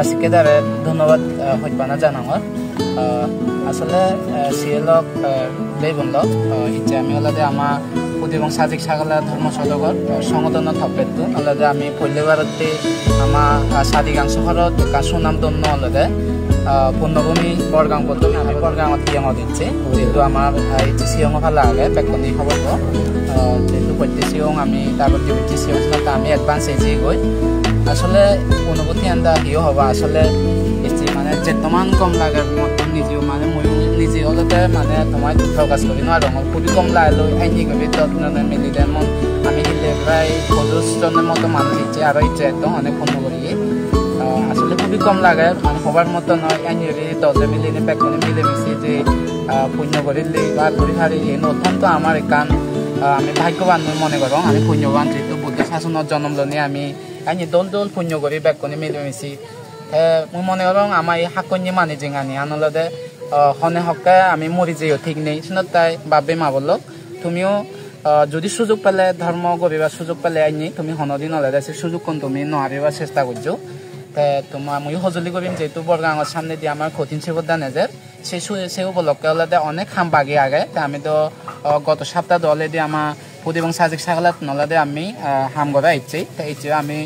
আজকে তারে ধন্যবাদ হইবানা জানাঙর আসলে সিএলক দেবনল ইচ্ছে আমি হলে আমার পুঁতি এবং সাজিক সাগলা ধর্ম সদগর সংগঠন থপেতু আলাদা আমি পল্লীবারতে আমার সাদিগাংশ হরত সুনাম দন্য আলাদা পূর্ণভূমি বরগাং বলতে আমি বরগাঁত গিয়ে দিচ্ছি যেহেতু আমার ইচ্ছে সিয়ং ভালো আগে বেকনি খবর যেহেতু প্রত্যেক সিয়ং আমি তারপর যে সিয়ং আমি অ্যাডভান্স এজি গই আসলে অনুভূতি আন্দা হিও হবা আসলে মানে যেতমান কম লাগে মতন নিজেও মানে মই নিজে হলতে মানে তোমার প্রকাশ করি না আর খুবই কম লাগে আইনি কবি যত্ন মিলি যেমন আমি হিলে প্রায় 50 জনের মতো মানুষ ইচ্ছে আরো ইচ্ছে একদম অনেক ফোন করি আসলে খুবই কম লাগে মানে হবার মতো নয় আইনি দলে মিলি বেকনে মিলে মিশি যে পুণ্য করিলে বা করি হারি অত্যন্ত আমার একান আমি ভাগ্যবান মনে করো আমি পুণ্যবান যেহেতু বুদ্ধ শাসনের জন্ম লনি আমি আইনি দল দল পুণ্য করি বেকনে মিলে মিশি মই মনে করো আমার এই হাকনি মানে জিঙানি আনলদে হনে হকে আমি মরি যেও ঠিক নেই শুনত তাই বাবে মা বলক তুমিও যদি সুযোগ পেলে ধর্ম করিবার সুযোগ পেলে আইনি তুমি হনদিন হলে সে সুযোগ কোন তুমি নোৱাৰিবা চেষ্টা করছো তোমার মই সজুলি করিম যেহেতু বরগাঁর সামনে দিয়ে আমার কঠিন সেবদা নেজের সেই উপলক্ষে হলে অনেক খাম বাগি আগে আমি তো গত সপ্তাহ দলে দিয়ে আমার পুঁতি এবং সাজিক সাগলাত নলাদে আমি হাম করা ইচ্ছে ইচ্ছে আমি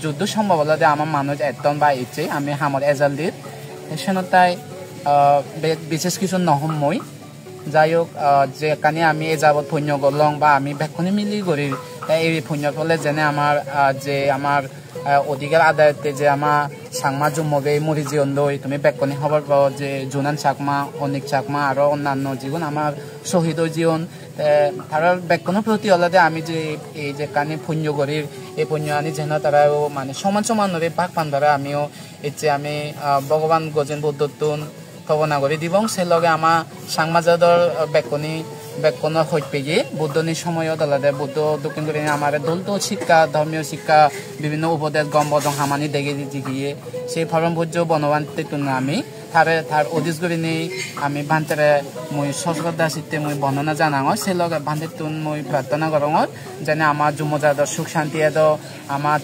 যুদ্ধ সম্ভব হলে আমার মানুষ একদম বা ইচ্ছে আমি হামর এজাল দিত সেনতাই বিশেষ কিছু নহম মই যাই হোক যে কানি আমি এই যাবত পুণ্য করলং বা আমি বেকনি মিলি করি এই পুণ্যর ফলে যেনে আমার যে আমার অধিকার আদায়তে যে আমার সাংমা জুম্মবে মরি জীবন দই তুমি বেকনি খবর পাও যে জুনান চাকমা অনিক চাকমা আরো অন্যান্য জীবন আমার শহীদ জীবন তার বেকনের প্রতি হলে আমি যে এই যে কানি পুণ্য করি এই পুণ্য আনি যেন তারাও মানে সমান সমান ভাগ পান দ্বারা আমিও ইচ্ছে আমি ভগবান গজেন বুদ্ধতুন ভাবনা করে দিব সে লগে আমার সাংমাজাদর বেকনের সৈতে গিয়ে বুদ্ধনির সময়ত আলাদা বুদ্ধ দক্ষিণ করে আমার দল শিক্ষা ধর্মীয় শিক্ষা বিভিন্ন উপদেশ গম বদং হামানি দেখে গিয়ে সেই ফরম ভোজ্য বনবান্তে তুলনা আমি তার অধিস করে নেই আমি ভান্তারে মই সশ্রদ্ধা চিত্তে মই বর্ণনা জানাঙ সে লগে ভান্তে তুন মই প্রার্থনা করঙ যেন আমার যুমজাদর সুখ শান্তি এদ আমার